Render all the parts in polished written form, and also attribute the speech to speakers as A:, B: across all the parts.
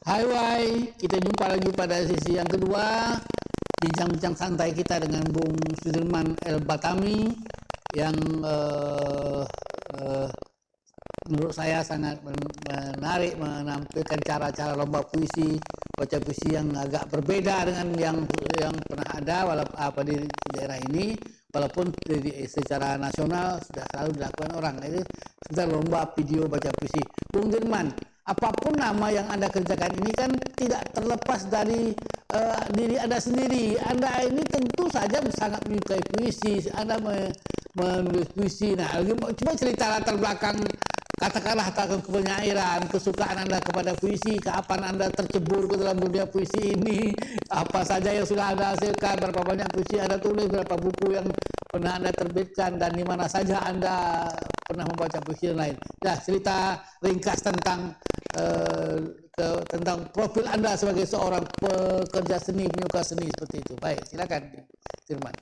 A: Hai, kita jumpa lagi pada sesi yang kedua bincang-bincang santai kita dengan Bung Sudirman El Batami yang menurut saya sangat menarik menampilkan cara-cara lomba puisi, baca puisi yang agak berbeda dengan yang pernah ada walaupun di daerah ini, walaupun secara nasional sudah selalu dilakukan orang. Itu sekedar lomba video baca puisi. Bung Sudirman, apapun nama yang Anda kerjakan ini kan tidak terlepas dari diri Anda sendiri. Anda ini tentu saja sangat menyukai puisi. Anda menulis puisi. Nah, coba cerita latar belakang, katakanlah kepenyairan, kesukaan Anda kepada puisi, kapan Anda tercebur ke dalam dunia puisi ini, apa saja yang sudah Anda hasilkan, berapa banyak puisi Anda tulis, berapa buku yang pernah Anda terbitkan, dan di mana saja Anda pernah membaca puisi dan lain. Ya, cerita ringkas tentang profil Anda sebagai seorang pekerja seni, penyuka seni seperti itu. Baik, silakan Firman.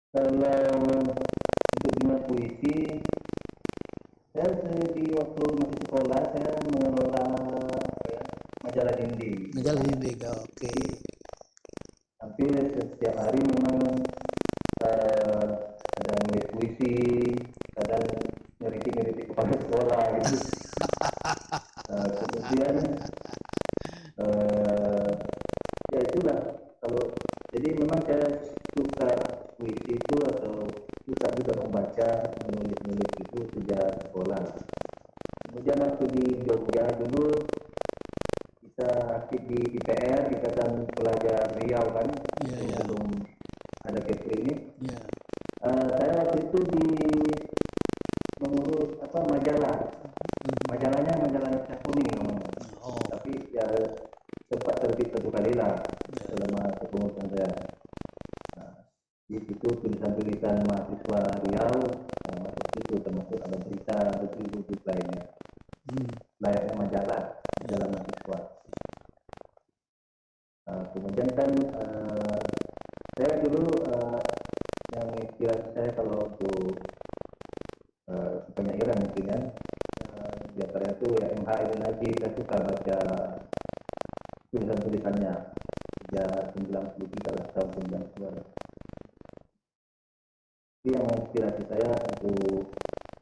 B: Kalau untuk dunia puisi, saya di waktu masih sekolah saya mengelola majalah dinding.
A: Majalah dinding, oke.
B: Hampir setiap hari memang ada nulis puisi, kadang ngeritik kepala sekolah gitu. Kemudian ya itulah, kalau jadi memang saya suka puisi itu atau suka juga membaca, menulis itu sejak sekolah. Kemudian waktu di Jogja dulu kita aktif di IPR, Ikatan Pelajar Riau kan, sebelum ada Kepri ini. Saya waktu itu mengurus majalah. Majalahnya majalah Cak Kuning namanya. Tapi ya sempat terbit satu kali lah selama kepengurusan saya. Di situ tulisan-tulisan mahasiswa Riau masuk situ, termasuk ada berita buku lainnya. Layaknya majalah mahasiswa. Kemudian kan saya dulu yang inspirasi saya kalau untuk penyairan mungkin ya, di antaranya itu ya MH Ibn Najib. Saya suka baca tulisan-tulisannya sejak 93 tahun 92. Itu yang menginspirasi saya untuk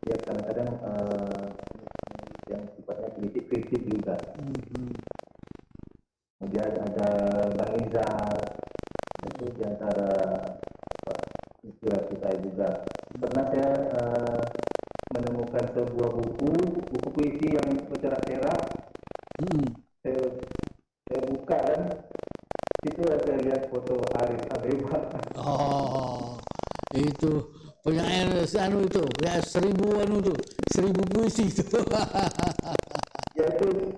B: ya kadang-kadang yang sifatnya kritik juga. Kemudian ada Bang Izar, itu diantara inspirasi saya juga. Pernah saya menemukan sebuah buku puisi yang bercerak-cerak. Saya buka kan, itu saya lihat foto Arif Abeba.
A: Itu penyair itu ya 1000 puisi itu.
B: Ya itu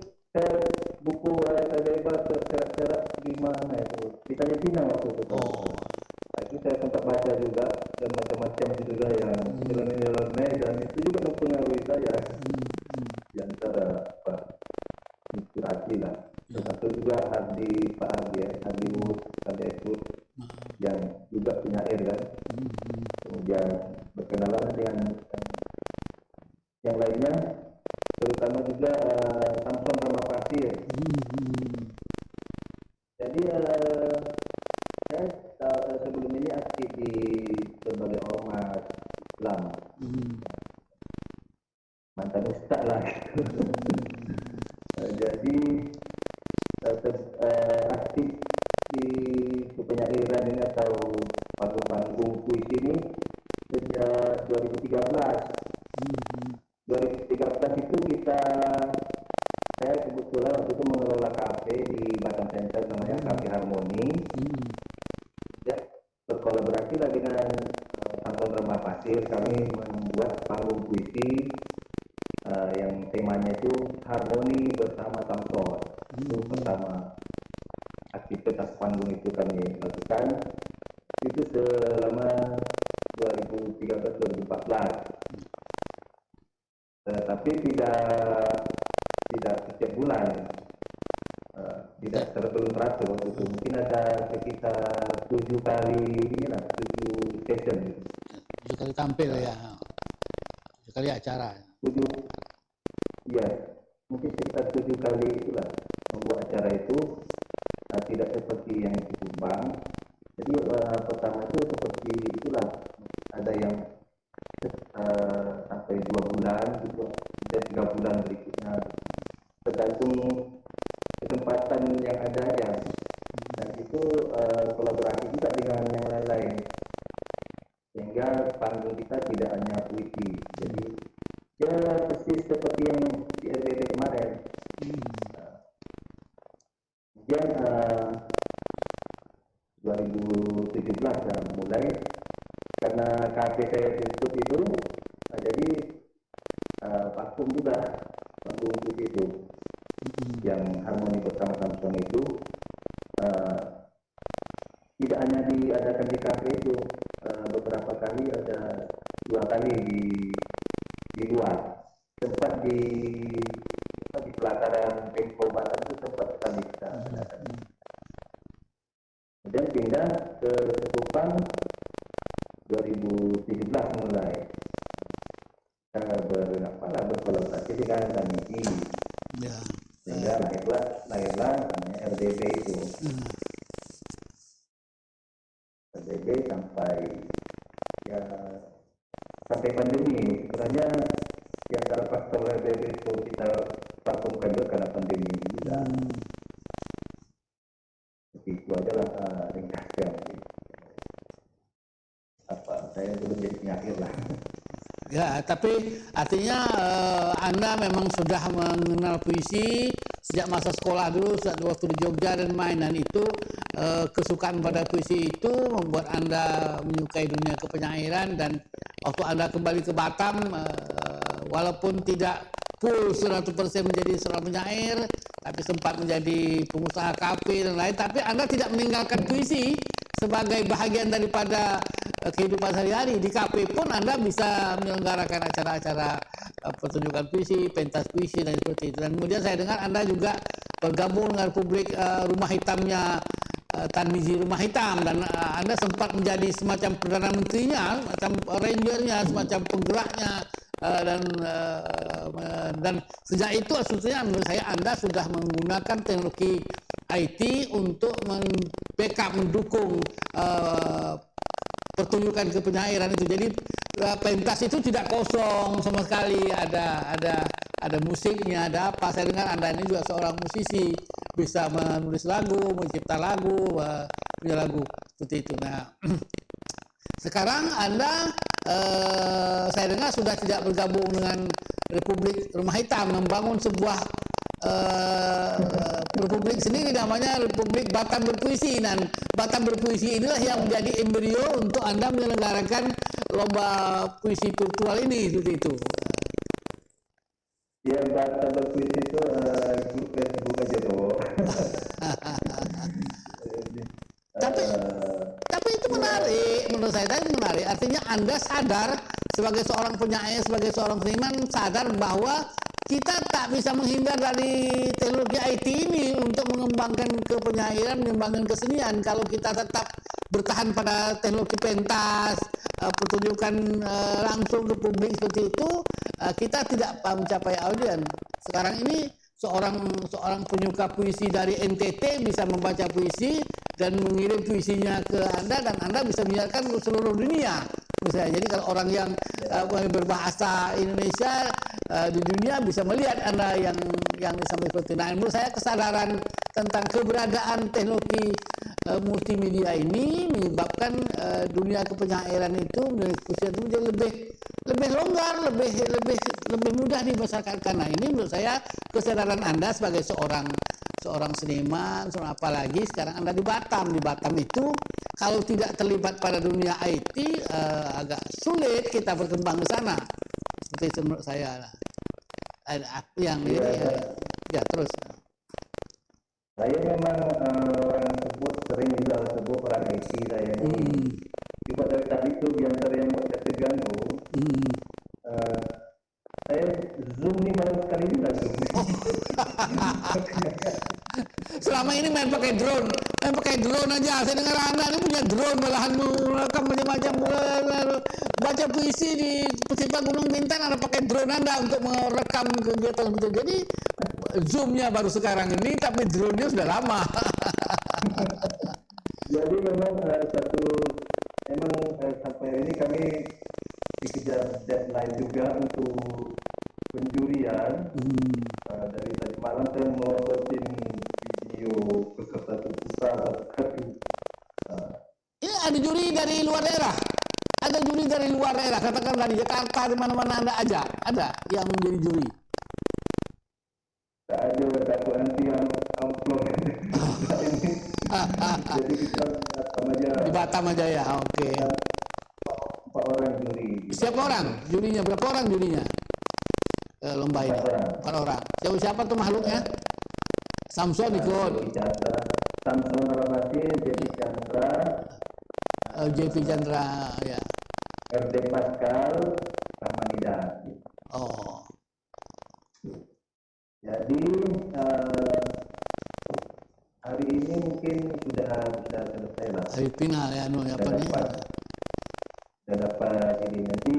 B: buku Arif Abeba tercerak-cerak di mana itu? Di Tanjung waktu itu. Itu saya sempat baca juga, dan macam-macam juga yang nilai-nilai, dan itu juga mempengaruhi saya. Di antara inspirasi lah. Satu juga Pak Hardi Wood yang juga penyair kan. Kemudian berkenalan dengan yang lainnya, terutama juga Samson Ramapasir. Jadi saya sebelum ini aktif di berbagai ormas Islam, mantan ustaz lah gitu. Jadi aktif di kepenyairan ini atau panggung puisi ini sejak 2013. 2013 itu saya kebetulan waktu itu mengelola kafe di Batam Center, namanya Kafe Harmoni. Ya, berkolaborasi lah dengan Samson Ramapasir. Kami membuat panggung puisi yang temanya itu harmoni bersama Samson. Itu pertama aktivitas panggung itu kami lakukan. Itu selama 2013-2014. Tapi tidak setiap bulan, tidak teratur waktu itu. Mungkin ada sekitar 7 session.
A: 7 kali tampil ya, 7 kali acara.
B: 7, iya. mungkin sekitar 7 kali itulah membuat acara itu, tidak seperti yang di Subang. Jadi pertama itu seperti itulah, ada yang sampai 2 bulan gitu, dan 3 bulan berikutnya, tergantung kesempatan yang ada ya. Dan itu kolaborasi juga dengan yang lain-lain, sehingga panggung kita tidak hanya puisi. Jadi ya persis seperti yang di RBB kemarin. Kemudian 2017 mulai, karena kafe saya tutup itu, jadi vakum juga panggung puisi itu, yang harmoni bersama Samsung itu tidak hanya diadakan di kafe itu, beberapa kali, ada 2 kali di luar, sempat di pelataran Pemko Batam itu sempat sekali kita adakan. Kemudian pindah ke Kupang 2017 mulai, berkolaborasi dengan Taniki, sehingga lahirlah namanya RDB itu. RDB sampai pandemi. Sebenarnya yang salah faktor RDB itu kita vakumkan juga karena pandemi juga. Jadi itu adalah ringkasnya. Saya belum jadi penyair lah.
A: Ya, tapi artinya Anda memang sudah mengenal puisi sejak masa sekolah dulu, sejak waktu di Jogja dan mainan itu, kesukaan pada puisi itu membuat Anda menyukai dunia kepenyairan, dan waktu Anda kembali ke Batam, walaupun tidak full 100% menjadi seorang penyair, tapi sempat menjadi pengusaha kafe dan lain, tapi Anda tidak meninggalkan puisi sebagai bahagian daripada kehidupan sehari-hari. Di kafe pun Anda bisa menyelenggarakan acara-acara pertunjukan puisi, pentas puisi dan seperti itu. Dan kemudian saya dengar Anda juga bergabung dengan Republik Rumah Hitamnya Tarmizi Rumah Hitam, dan Anda sempat menjadi semacam Perdana Menterinya, semacam rangernya, semacam penggeraknya, dan sejak itu sebetulnya menurut saya Anda sudah menggunakan teknologi IT untuk backup mendukung pertunjukan kepenyairan itu. Jadi pentas itu tidak kosong sama sekali, ada musiknya, ada apa. Saya dengar Anda ini juga seorang musisi, bisa menulis lagu, mencipta lagu, punya lagu seperti itu. Nah, sekarang Anda saya dengar sudah tidak bergabung dengan Republik Rumah Hitam, membangun sebuah republik sendiri namanya Republik Batam Berpuisi, dan Batam Berpuisi inilah yang menjadi embrio untuk Anda menyelenggarakan lomba puisi virtual ini, seperti itu.
B: Ya, Batam Berpuisi itu grup Facebook aja tuh.
A: Tapi itu menarik, menurut saya itu menarik. Artinya Anda sadar sebagai seorang penyair, sebagai seorang seniman, sadar bahwa kita tak bisa menghindar dari teknologi IT ini untuk mengembangkan kepenyairan, mengembangkan kesenian. Kalau kita tetap bertahan pada teknologi pentas, pertunjukan langsung ke publik seperti itu, kita tidak mencapai audiens. Sekarang ini seorang penyuka puisi dari NTT bisa membaca puisi dan mengirim puisinya ke Anda, dan Anda bisa menyiarkan ke seluruh dunia. Misalnya, jadi kalau orang yang berbahasa Indonesia di dunia bisa melihat Anda yang disampaikan itu. Nah, menurut saya kesadaran tentang keberadaan teknologi multimedia ini menyebabkan dunia kepenyairan itu menjadi lebih longgar, lebih mudah dimasarkan. Karena ini menurut saya kesadaran Anda sebagai seorang seniman, apalagi sekarang Anda di Batam. Di Batam itu kalau tidak terlibat pada dunia IT agak sulit kita berkembang ke sana. Seperti itu menurut saya lah. Yang ini ya terus.
B: Saya memang orang sering juga sebut orang IT saya. Cuma dari tadi itu yang saya mau terganggu. Saya Zoom ini baru sekali juga Zoom.
A: Selama ini main pakai drone. main pakai drone aja. Saya dengar anak ini punya drone malahan merekam macam-macam. Baca puisi di Festival Gunung Bintang ada pakai drone Anda untuk merekam kegiatan itu. Jadi zoomnya baru sekarang ini, tapi drone-nya sudah lama.
B: Jadi memang sampai hari ini kami dikejar deadline juga untuk penjurian. Dari tadi malam saya melototin video peserta terputra satu.
A: Ini ada juri dari luar daerah. Ada juri dari luar daerah, katakan dari Jakarta, di mana-mana Anda aja. Ada yang menjadi juri.
B: Tak ada takut nanti yang amplop. Jadi kita
A: Di Batam aja ya, oke.
B: 4 orang juri.
A: Siapa orang? Jurinya berapa orang jurinya? Lomba ini. 4 orang. Siapa tuh makhluknya? Samson ikut.
B: Samson Rabatin, Jadi Chandra,
A: JV Chandra, ya.
B: RD Pascal, Rahmanida.
A: Oh.
B: Jadi hari ini mungkin sudah selesai lah.
A: Hari final ya, apa nih?
B: Sudah dapat ini. Nanti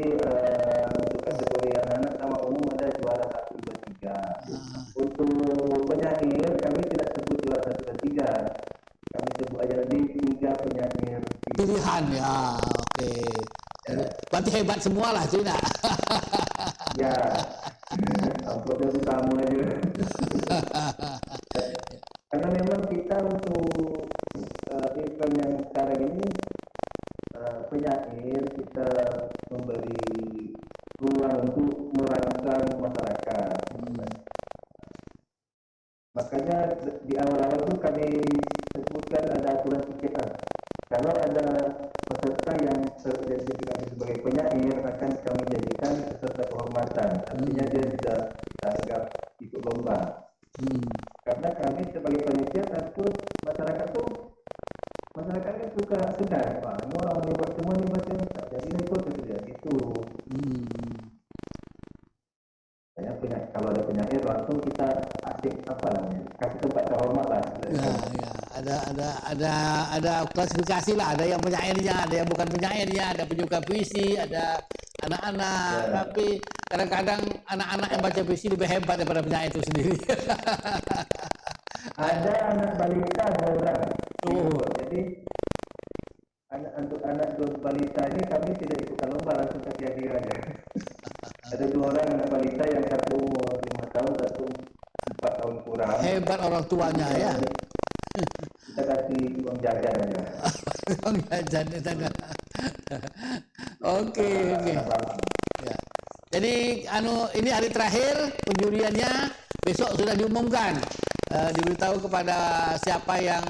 B: untuk kategori anak-anak sama umum ada juara 1, 2, 3. Untuk penyair kami tidak sebut juara 1 dan 3. Kami sebut aja nanti 3 penyair
A: Pilihan ya, oke. Berarti hebat semua lah, Cina.
B: Ya, amplopnya itu kamu aja. Karena memang kita untuk event yang sekarang ini penyair kita memberi ruang untuk merangsang masyarakat. Makanya di awal-awal itu kami sebutkan ada aturan tiketan. Kalau ada peserta yang teridentifikasi sebagai penyair akan kami jadikan peserta kehormatan. Artinya dia sudah dianggap ikut lomba. Karena kami sebagai panitia takut masyarakat suka sedar, ini orang hebat semua nih baca, jadi ikut gitu. Kalau ada penyair langsung kita asik kasih tempat terhormat lah.
A: Ya, ada klasifikasi lah, ada yang penyairnya, ada yang bukan penyairnya, ada penyuka puisi, ada anak-anak, tapi kadang-kadang anak-anak yang baca puisi lebih hebat daripada penyair itu sendiri.
B: Ada anak balita 2 orang. Jadi untuk anak balita ini kami tidak ikut lomba, langsung kasih hadiah aja. Ada 2 orang anak balita, yang satu umur 5 tahun, satu 4 tahun kurang.
A: Hebat orang tuanya ya.
B: Kita kasih uang jajan aja.
A: Uang jajan itu ada. Oke. Ya. Jadi ini hari terakhir penjuriannya, besok sudah diumumkan. Diberitahu kepada siapa yang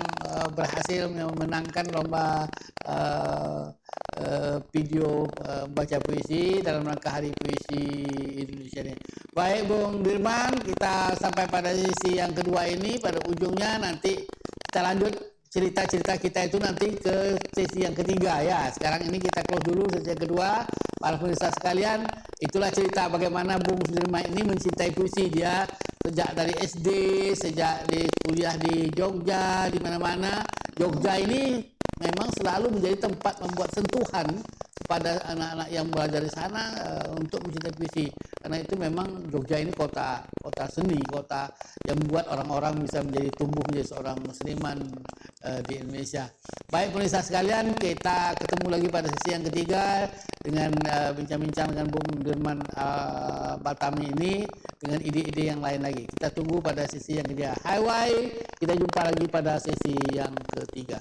A: berhasil memenangkan lomba video baca puisi dalam rangka Hari Puisi Indonesia ini. Baik Bung Dirman, kita sampai pada sesi yang kedua ini. Pada ujungnya nanti kita lanjut cerita-cerita kita itu nanti ke sesi yang ketiga ya. Sekarang ini kita close dulu sesi yang kedua. Para pemirsa sekalian, itulah cerita bagaimana Bung Sudirman ini mencintai puisi. Dia sejak dari SD, sejak di kuliah di Jogja, di mana-mana. Jogja ini memang selalu menjadi tempat membuat sentuhan kepada anak-anak yang belajar di sana untuk mencintai puisi. Karena itu memang Jogja ini kota seni, kota yang membuat orang-orang bisa tumbuh menjadi seorang seniman di Indonesia. Baik pemirsa sekalian, kita ketemu lagi pada sesi yang ketiga dengan bincang-bincang dengan Bung Dirman Batami ini dengan ide-ide yang lain lagi. Kita tunggu pada sesi yang ketiga. Hai, kita jumpa lagi pada sesi yang ketiga.